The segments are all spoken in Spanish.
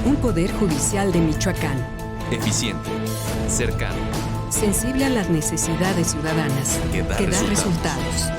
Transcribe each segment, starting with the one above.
Un poder judicial de Michoacán. Eficiente, cercano, sensible a las necesidades ciudadanas, que da resultados.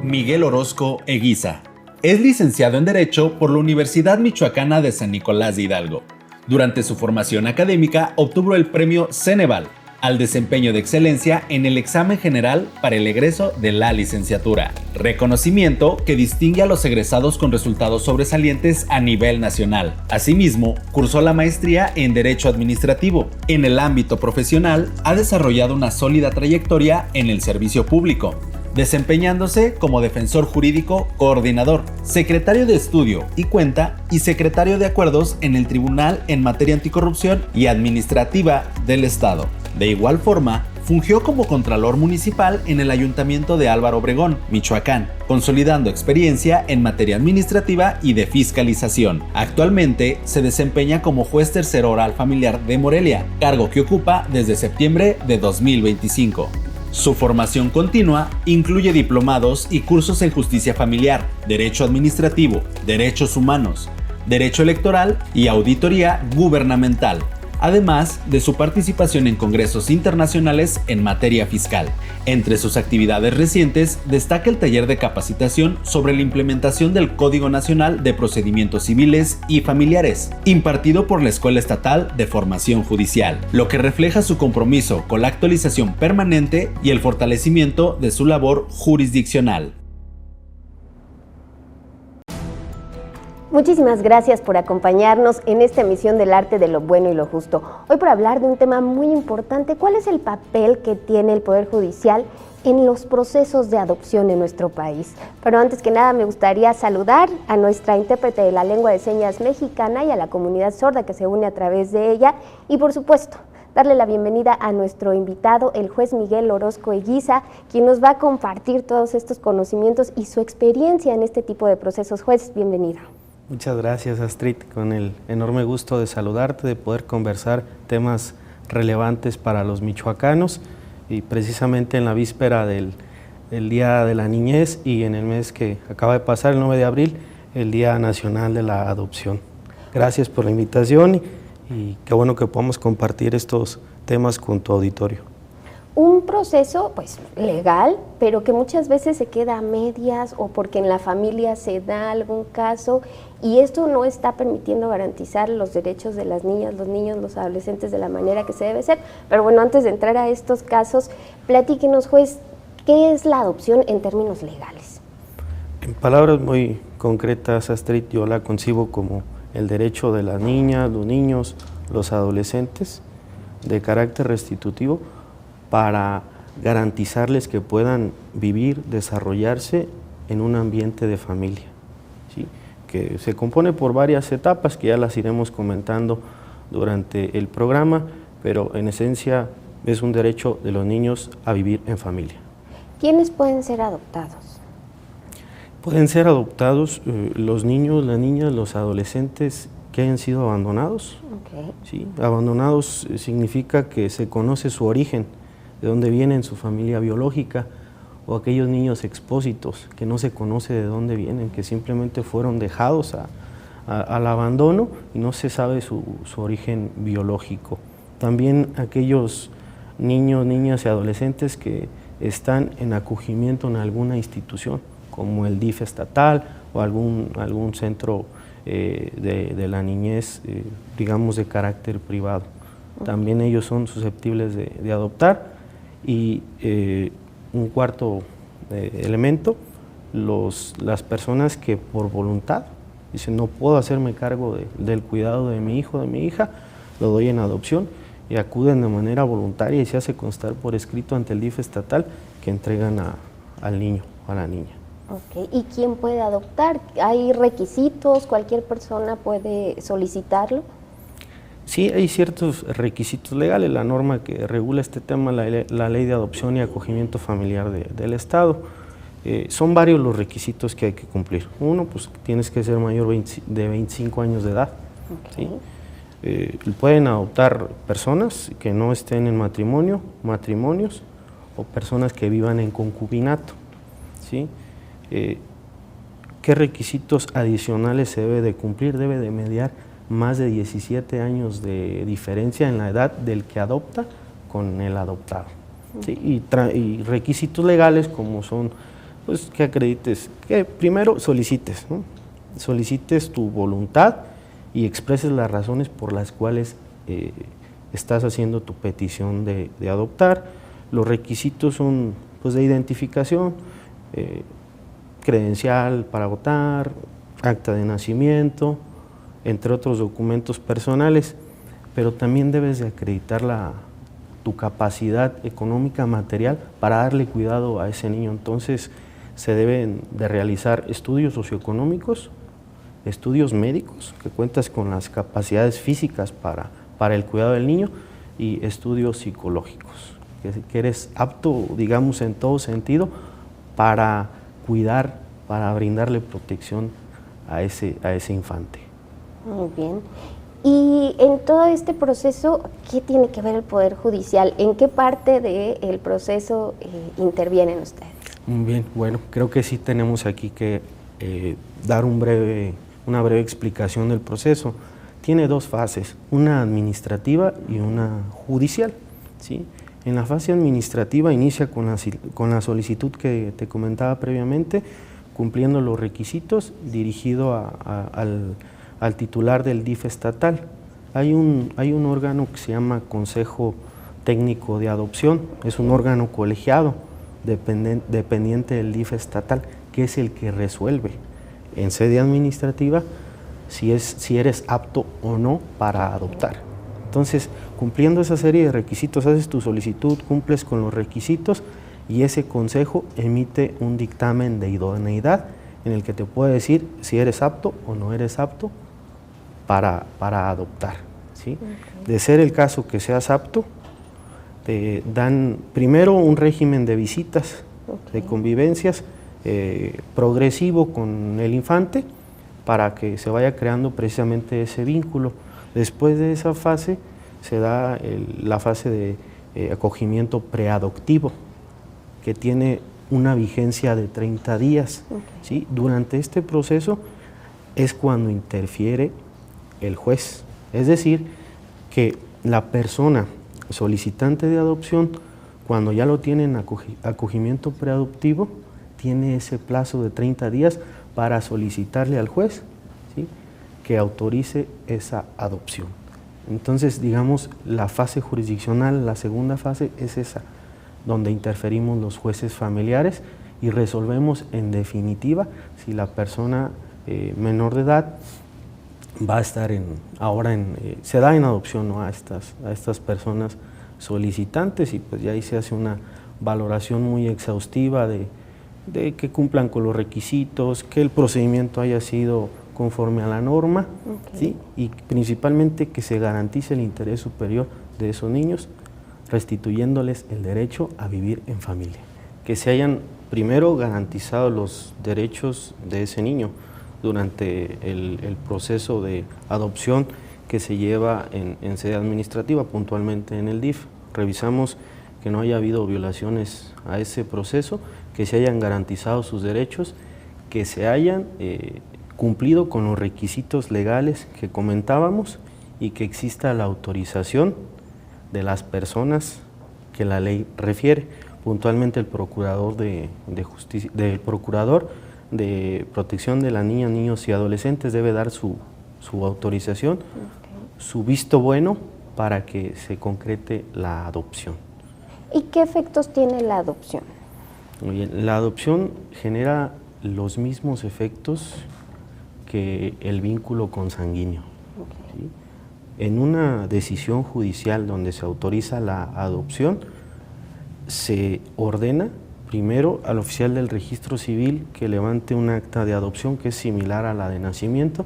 Miguel Orozco Eguiza es licenciado en Derecho por la Universidad Michoacana de San Nicolás de Hidalgo. Durante su formación académica obtuvo el premio Ceneval al desempeño de excelencia en el examen general para el egreso de la licenciatura, reconocimiento que distingue a los egresados con resultados sobresalientes a nivel nacional. Asimismo, cursó la maestría en Derecho Administrativo. En el ámbito profesional, ha desarrollado una sólida trayectoria en el servicio público, desempeñándose como defensor jurídico coordinador, secretario de estudio y cuenta y secretario de acuerdos en el Tribunal en materia anticorrupción y administrativa del Estado. De igual forma, fungió como contralor municipal en el Ayuntamiento de Álvaro Obregón, Michoacán, consolidando experiencia en materia administrativa y de fiscalización. Actualmente se desempeña como juez tercero oral familiar de Morelia, cargo que ocupa desde septiembre de 2025. Su formación continua incluye diplomados y cursos en justicia familiar, derecho administrativo, derechos humanos, derecho electoral y auditoría gubernamental, además de su participación en congresos internacionales en materia fiscal. Entre sus actividades recientes destaca el taller de capacitación sobre la implementación del Código Nacional de Procedimientos Civiles y Familiares, impartido por la Escuela Estatal de Formación Judicial, lo que refleja su compromiso con la actualización permanente y el fortalecimiento de su labor jurisdiccional. Muchísimas gracias por acompañarnos en esta emisión del Arte de lo Bueno y lo Justo. Hoy por hablar de un tema muy importante, ¿cuál es el papel que tiene el Poder Judicial en los procesos de adopción en nuestro país? Pero antes que nada me gustaría saludar a nuestra intérprete de la lengua de señas mexicana y a la comunidad sorda que se une a través de ella y por supuesto darle la bienvenida a nuestro invitado, el juez Miguel Orozco Eguiza, quien nos va a compartir todos estos conocimientos y su experiencia en este tipo de procesos. Juez, bienvenido. Muchas gracias, Astrid, con el enorme gusto de saludarte, de poder conversar temas relevantes para los michoacanos y precisamente en la víspera del Día de la Niñez y en el mes que acaba de pasar, el 9 de abril, el Día Nacional de la Adopción. Gracias por la invitación y qué bueno que podamos compartir estos temas con tu auditorio. Un proceso pues legal, pero que muchas veces se queda a medias o porque en la familia se da algún caso y esto no está permitiendo garantizar los derechos de las niñas, los niños, los adolescentes de la manera que se debe ser. Pero bueno, antes de entrar a estos casos, platíquenos, juez, ¿qué es la adopción en términos legales? En palabras muy concretas, Astrid, yo la concibo como el derecho de las niñas, los niños, los adolescentes de carácter restitutivo para garantizarles que puedan vivir, desarrollarse en un ambiente de familia, ¿sí? Que se compone por varias etapas que ya las iremos comentando durante el programa, pero en esencia es un derecho de los niños a vivir en familia. ¿Quiénes pueden ser adoptados? Pueden ser adoptados los niños, las niñas, los adolescentes que hayan sido abandonados. Okay. ¿Sí? Abandonados significa que se conoce su origen, de dónde vienen, su familia biológica, o aquellos niños expósitos que no se conoce de dónde vienen, que simplemente fueron dejados al abandono y no se sabe su origen biológico. También aquellos niños, niñas y adolescentes que están en acogimiento en alguna institución, como el DIF estatal o algún centro de la niñez, digamos, de carácter privado. También ellos son susceptibles de adoptar. Y un cuarto elemento, las personas que por voluntad dicen no puedo hacerme cargo del cuidado de mi hijo, de mi hija, lo doy en adopción y acuden de manera voluntaria y se hace constar por escrito ante el DIF estatal que entregan al niño o a la niña. Okay. ¿Y quién puede adoptar? ¿Hay requisitos? ¿Cualquier persona puede solicitarlo? Sí, hay ciertos requisitos legales, la norma que regula este tema, la Ley de Adopción y Acogimiento Familiar del Estado. Son varios los requisitos que hay que cumplir. Uno, pues tienes que ser mayor de 25 años de edad. Okay. ¿Sí? Pueden adoptar personas que no estén en matrimonios o personas que vivan en concubinato. ¿Sí? ¿Qué requisitos adicionales se debe de cumplir? Debe de mediar más de 17 años de diferencia en la edad del que adopta con el adoptado. ¿Sí? Y requisitos legales como son, pues, que acredites, que primero solicites, ¿no? Solicites tu voluntad y expreses las razones por las cuales estás haciendo tu petición de adoptar. Los requisitos son, pues, de identificación, credencial para votar, acta de nacimiento, entre otros documentos personales, pero también debes de acreditar tu capacidad económica material para darle cuidado a ese niño. Entonces se deben de realizar estudios socioeconómicos, estudios médicos, que cuentas con las capacidades físicas para el cuidado del niño, y estudios psicológicos, que eres apto, digamos, en todo sentido para cuidar, para brindarle protección a ese infante. Muy bien. Y en todo este proceso, ¿qué tiene que ver el Poder Judicial? ¿En qué parte del proceso intervienen ustedes? Muy bien, bueno, creo que sí tenemos aquí que dar una breve explicación del proceso. Tiene dos fases, una administrativa y una judicial, ¿sí? En la fase administrativa inicia con la solicitud que te comentaba previamente, cumpliendo los requisitos, dirigido al titular del DIF estatal. Hay un órgano que se llama Consejo Técnico de Adopción, es un órgano colegiado dependiente del DIF estatal, que es el que resuelve en sede administrativa si eres apto o no para adoptar. Entonces, cumpliendo esa serie de requisitos, haces tu solicitud, cumples con los requisitos y ese consejo emite un dictamen de idoneidad en el que te puede decir si eres apto o no eres apto para adoptar, ¿sí? Okay. De ser el caso que seas apto, te dan primero un régimen de visitas, okay, de convivencias progresivo con el infante, para que se vaya creando precisamente ese vínculo. Después de esa fase se da la fase de acogimiento preadoptivo, que tiene una vigencia de 30 días. Okay. ¿Sí? Durante este proceso es cuando interfiere el juez, es decir, que la persona solicitante de adopción, cuando ya lo tiene en acogimiento preadoptivo, tiene ese plazo de 30 días para solicitarle al juez, ¿sí?, que autorice esa adopción. Entonces, digamos, la fase jurisdiccional, la segunda fase es esa, donde interferimos los jueces familiares y resolvemos en definitiva si la persona menor de edad va a estar se da en adopción, ¿no?, a estas personas solicitantes, y pues ya ahí se hace una valoración muy exhaustiva de que cumplan con los requisitos, que el procedimiento haya sido conforme a la norma, okay, ¿sí?, y principalmente que se garantice el interés superior de esos niños, restituyéndoles el derecho a vivir en familia. Que se hayan primero garantizado los derechos de ese niño durante el proceso de adopción que se lleva en sede administrativa, puntualmente en el DIF. Revisamos que no haya habido violaciones a ese proceso, que se hayan garantizado sus derechos, que se hayan cumplido con los requisitos legales que comentábamos y que exista la autorización de las personas que la ley refiere. Puntualmente el procurador del Procurador de Protección de la Niña, Niños y Adolescentes debe dar su autorización, okay, su visto bueno para que se concrete la adopción. ¿Y qué efectos tiene la adopción? Muy bien, la adopción genera los mismos efectos que el vínculo consanguíneo. Okay. ¿Sí? En una decisión judicial donde se autoriza la adopción, se ordena primero al oficial del registro civil que levante un acta de adopción que es similar a la de nacimiento,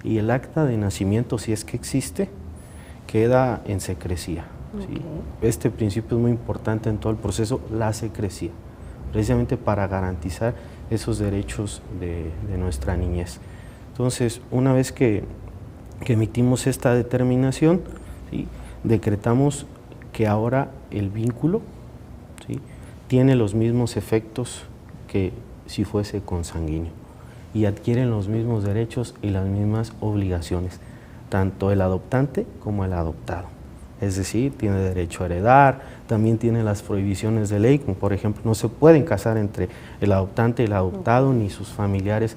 y el acta de nacimiento, si es que existe, queda en secrecía. Okay. ¿Sí? Este principio es muy importante en todo el proceso, la secrecía, precisamente para garantizar esos derechos de nuestra niñez. Entonces, una vez que emitimos esta determinación, ¿sí?, decretamos que ahora el vínculo, ¿sí?, tiene los mismos efectos que si fuese consanguíneo. y adquieren los mismos derechos y las mismas obligaciones, tanto el adoptante como el adoptado. Es decir, tiene derecho a heredar, también tiene las prohibiciones de ley, como por ejemplo no se pueden casar entre el adoptante y el adoptado, ni sus familiares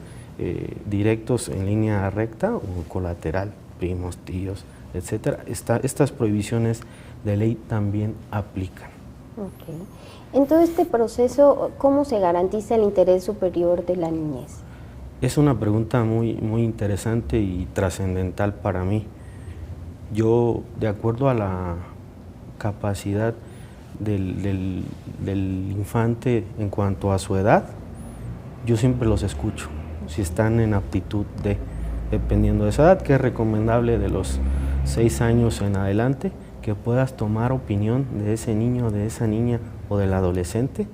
directos en línea recta o colateral, primos, tíos, etc. Estas prohibiciones de ley también aplican. Okay. En todo este proceso, ¿cómo se garantiza el interés superior de la niñez? Es una pregunta muy interesante y trascendental para mí. Yo, de acuerdo a la capacidad del infante en cuanto a su edad, yo siempre los escucho, si están en aptitud de, dependiendo de esa edad, que es recomendable de los 6 años en adelante, que puedas tomar opinión de ese niño, de esa niña o del adolescente,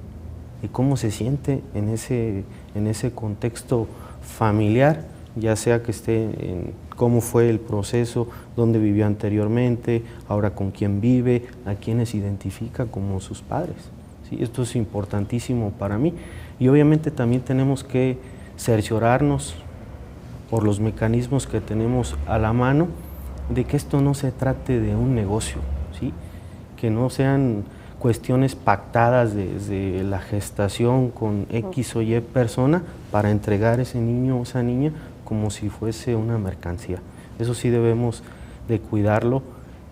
y cómo se siente en ese contexto familiar, ya sea que esté en cómo fue el proceso, dónde vivió anteriormente, ahora con quién vive, a quiénes identifica como sus padres. ¿Sí? Esto es importantísimo para mí, y obviamente también tenemos que cerciorarnos por los mecanismos que tenemos a la mano de que esto no se trate de un negocio, ¿sí? Que no sean cuestiones pactadas desde la gestación con X o Y persona para entregar ese niño o esa niña como si fuese una mercancía. Eso sí debemos de cuidarlo,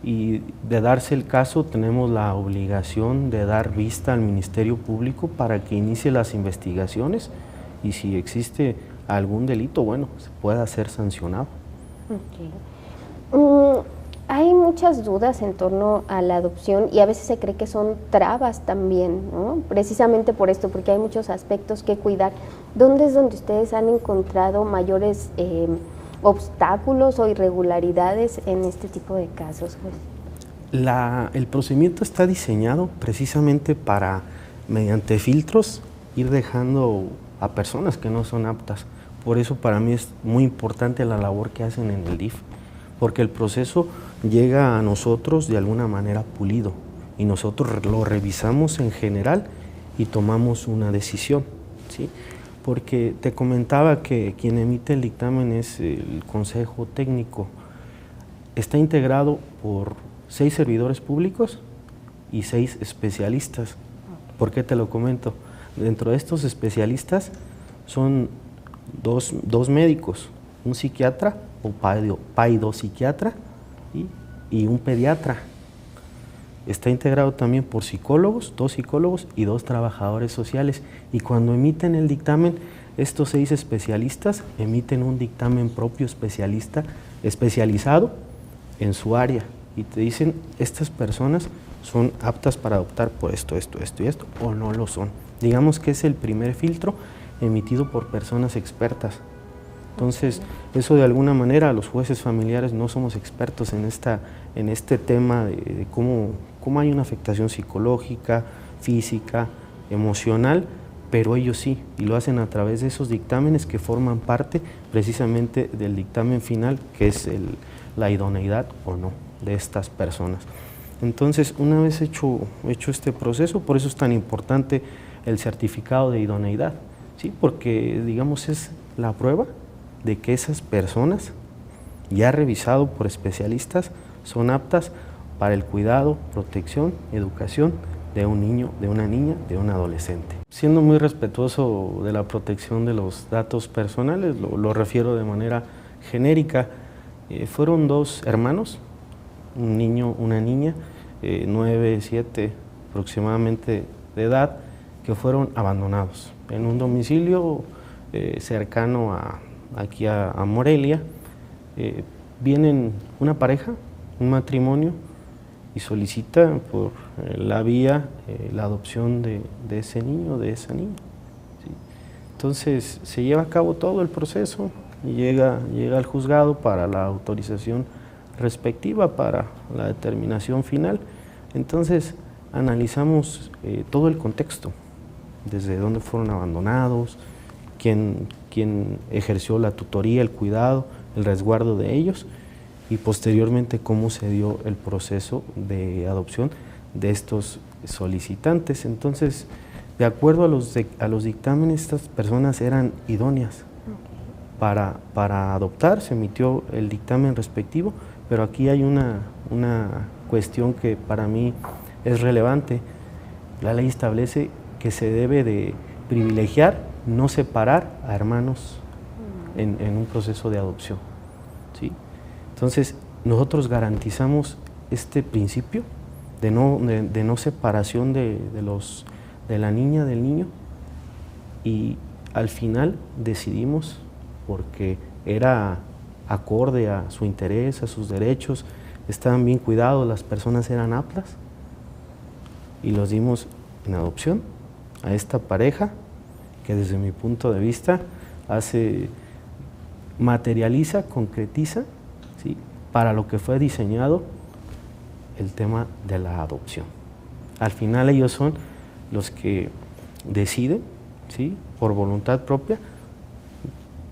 y de darse el caso tenemos la obligación de dar vista al Ministerio Público para que inicie las investigaciones, y si existe algún delito, bueno, se pueda ser sancionado. Okay. Hay muchas dudas en torno a la adopción, y a veces se cree que son trabas también, ¿no? Precisamente por esto, porque hay muchos aspectos que cuidar. ¿Dónde es donde ustedes han encontrado mayores obstáculos o irregularidades en este tipo de casos? El procedimiento está diseñado precisamente para, mediante filtros, ir dejando a personas que no son aptas. Por eso para mí es muy importante la labor que hacen en el DIF, porque el proceso llega a nosotros de alguna manera pulido, y nosotros lo revisamos en general y tomamos una decisión, ¿sí? Porque te comentaba que quien emite el dictamen es el Consejo Técnico. Está integrado por 6 servidores públicos y 6 especialistas. ¿Por qué te lo comento? Dentro de estos especialistas son dos médicos, un psiquiatra o paidopsiquiatra y un pediatra. Está integrado también por psicólogos, 2 psicólogos y 2 trabajadores sociales. Y cuando emiten el dictamen, estos 6 especialistas emiten un dictamen propio especializado en su área, y te dicen, estas personas son aptas para adoptar por esto, esto y esto, o no lo son. Digamos que es el primer filtro emitido por personas expertas. Entonces, eso de alguna manera los jueces familiares no somos expertos en este tema de cómo hay una afectación psicológica, física, emocional, pero ellos sí, y lo hacen a través de esos dictámenes que forman parte precisamente del dictamen final, que es la idoneidad o no de estas personas. Entonces, una vez hecho este proceso, por eso es tan importante el certificado de idoneidad, ¿sí? Porque, digamos, es la prueba de que esas personas, ya revisado por especialistas, son aptas para el cuidado, protección, educación de un niño, de una niña, de un adolescente. Siendo muy respetuoso de la protección de los datos personales, lo refiero de manera genérica. Fueron 2 hermanos, un niño, una niña, 9, 7 aproximadamente de edad, que fueron abandonados en un domicilio cercano aquí a Morelia. Vienen una pareja, un matrimonio, y solicita por la vía la adopción de ese niño, de esa niña, ¿sí? Entonces se lleva a cabo todo el proceso y llega al juzgado para la autorización respectiva, para la determinación final. Entonces analizamos todo el contexto, desde dónde fueron abandonados, quién ejerció la tutoría, el cuidado, el resguardo de ellos, y posteriormente cómo se dio el proceso de adopción de estos solicitantes. Entonces, de acuerdo a los dictámenes, estas personas eran idóneas para adoptar, se emitió el dictamen respectivo, pero aquí hay una cuestión que para mí es relevante. La ley establece que se debe de privilegiar, no separar a hermanos en un proceso de adopción, ¿sí? Entonces, nosotros garantizamos este principio de no separación de la niña, del niño, y al final decidimos, porque era acorde a su interés, a sus derechos, estaban bien cuidados, las personas eran aptas, y los dimos en adopción a esta pareja que desde mi punto de vista materializa, concretiza, ¿sí?, para lo que fue diseñado el tema de la adopción. Al final ellos son los que deciden, ¿sí?, por voluntad propia.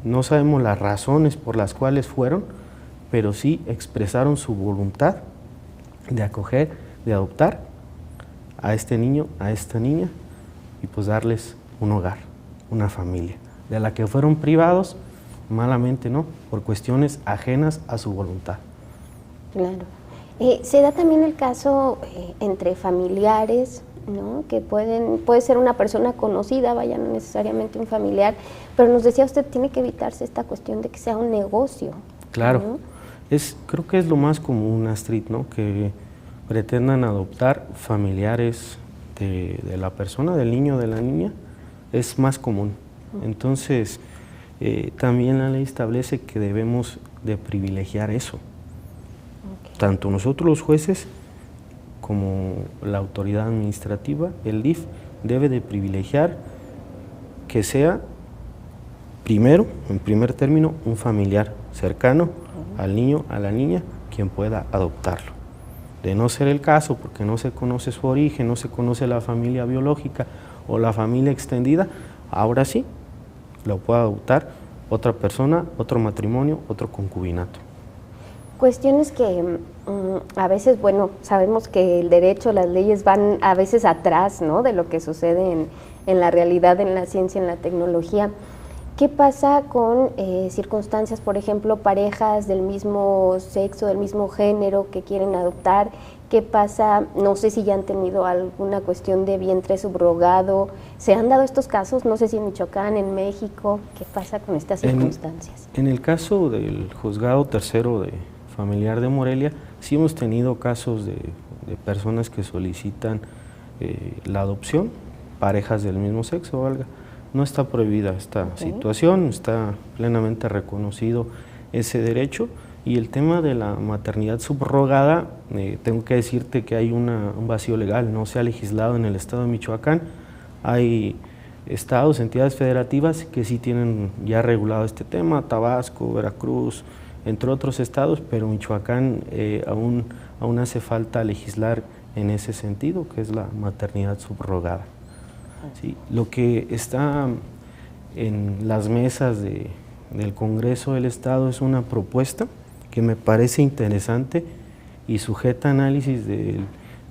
No sabemos las razones por las cuales fueron, pero sí expresaron su voluntad de acoger, de adoptar a este niño, a esta niña, y pues darles un hogar, una familia, de la que fueron privados, malamente no, por cuestiones ajenas a su voluntad. Claro. Se da también el caso entre familiares, ¿no?, que puede ser una persona conocida, vaya, no necesariamente un familiar, pero nos decía usted, tiene que evitarse esta cuestión de que sea un negocio. Claro, ¿no? Creo que es lo más común, Astrid, ¿no?, que pretendan adoptar familiares de la persona, del niño, de la niña, es más común. Entonces, también la ley establece que debemos de privilegiar eso. Tanto nosotros los jueces como la autoridad administrativa, el DIF, debe de privilegiar que sea primero, en primer término, un familiar cercano al niño, a la niña, quien pueda adoptarlo. De no ser el caso, porque no se conoce su origen, no se conoce la familia biológica o la familia extendida, ahora sí, lo puede adoptar otra persona, otro matrimonio, otro concubinato. Cuestiones que a veces, bueno, sabemos que el derecho, las leyes van a veces atrás, ¿no?, de lo que sucede en la realidad, en la ciencia, en la tecnología. ¿Qué pasa con circunstancias, por ejemplo, parejas del mismo sexo, del mismo género que quieren adoptar? ¿Qué pasa? No sé si ya han tenido alguna cuestión de vientre subrogado. ¿Se han dado estos casos? No sé si en Michoacán, en México. ¿Qué pasa con estas circunstancias? En el caso del juzgado tercero de familiar de Morelia, sí hemos tenido casos de personas que solicitan la adopción, parejas del mismo sexo, valga. No está prohibida esta situación, está plenamente reconocido ese derecho. Y el tema de la maternidad subrogada, tengo que decirte que hay un vacío legal, no se ha legislado en el estado de Michoacán. Hay estados, entidades federativas que sí tienen ya regulado este tema, Tabasco, Veracruz, entre otros estados, pero Michoacán aún hace falta legislar en ese sentido, que es la maternidad subrogada. Sí, lo que está en las mesas del Congreso del Estado es una propuesta que me parece interesante y sujeta a análisis de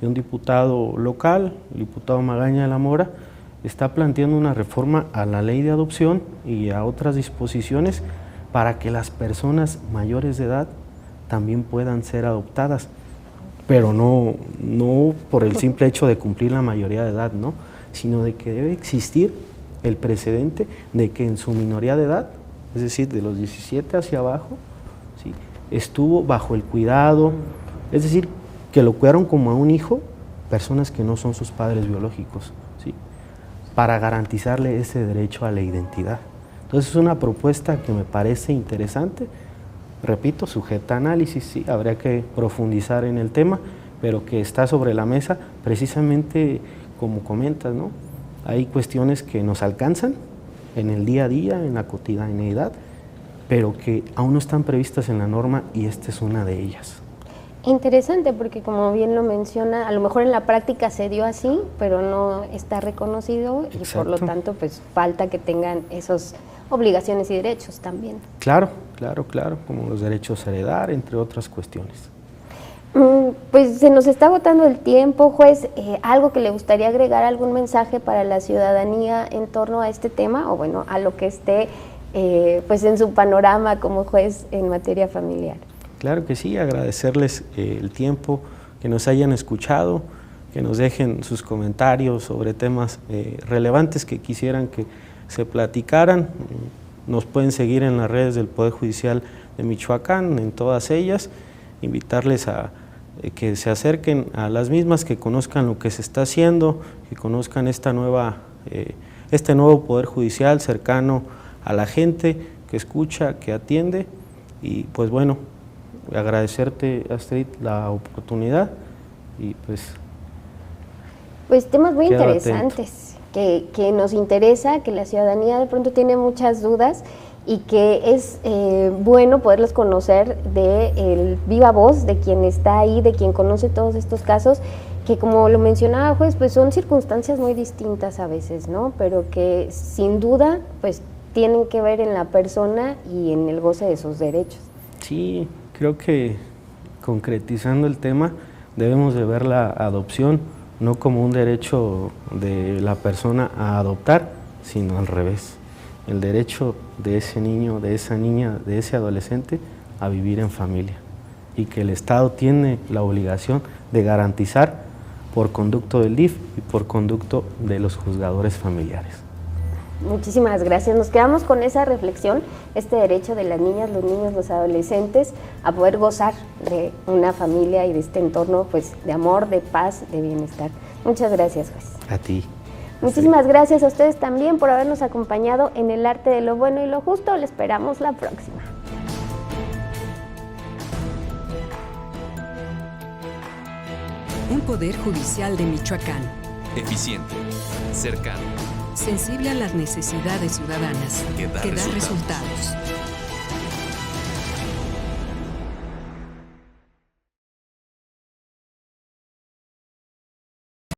un diputado local, el diputado Magaña de la Mora. Está planteando una reforma a la ley de adopción y a otras disposiciones para que las personas mayores de edad también puedan ser adoptadas, pero no por el simple hecho de cumplir la mayoría de edad, ¿no?, sino de que debe existir el precedente de que en su minoría de edad, es decir, de los 17 hacia abajo, ¿sí?, estuvo bajo el cuidado, es decir, que lo cuidaron como a un hijo, personas que no son sus padres biológicos, ¿sí?, para garantizarle ese derecho a la identidad. Entonces es una propuesta que me parece interesante, repito, sujeta a análisis, sí, habría que profundizar en el tema, pero que está sobre la mesa precisamente como comentas, ¿no? Hay cuestiones que nos alcanzan en el día a día, en la cotidianeidad, pero que aún no están previstas en la norma y esta es una de ellas. Interesante, porque como bien lo menciona, a lo mejor en la práctica se dio así, pero no está reconocido. Exacto. Y por lo tanto pues falta que tengan esas obligaciones y derechos también. Claro, como los derechos a heredar, entre otras cuestiones. Pues se nos está agotando el tiempo, juez. ¿Algo que le gustaría agregar, algún mensaje para la ciudadanía en torno a este tema, o bueno, a lo que esté pues en su panorama como juez en materia familiar. Claro que sí, agradecerles el tiempo, que nos hayan escuchado, que nos dejen sus comentarios sobre temas relevantes que quisieran que se platicaran. Nos pueden seguir en las redes del Poder Judicial de Michoacán, en todas ellas, invitarles a que se acerquen a las mismas, que conozcan lo que se está haciendo, que conozcan este nuevo Poder Judicial cercano a la gente, que escucha, que atiende. Y pues bueno, agradecerte, Astrid, la oportunidad y pues temas muy quedo interesantes que nos interesa, que la ciudadanía de pronto tiene muchas dudas y que es bueno poderlos conocer de el viva voz de quien está ahí, de quien conoce todos estos casos, que como lo mencionaba juez, pues son circunstancias muy distintas a veces, ¿no? Pero que sin duda pues tienen que ver en la persona y en el goce de sus derechos. Sí, creo que concretizando el tema, debemos de ver la adopción no como un derecho de la persona a adoptar, sino al revés, el derecho de ese niño, de esa niña, de ese adolescente a vivir en familia, y que el Estado tiene la obligación de garantizar por conducto del DIF y por conducto de los juzgadores familiares. Muchísimas gracias. Nos quedamos con esa reflexión, este derecho de las niñas, los niños, los adolescentes a poder gozar de una familia y de este entorno pues de amor, de paz, de bienestar. Muchas gracias, juez. A ti. Muchísimas gracias a ustedes también por habernos acompañado en el arte de lo bueno y lo justo. Le esperamos la próxima. Un poder judicial de Michoacán, Eficiente. Cercano. sensible a las necesidades ciudadanas, Que da que da resultados. resultados.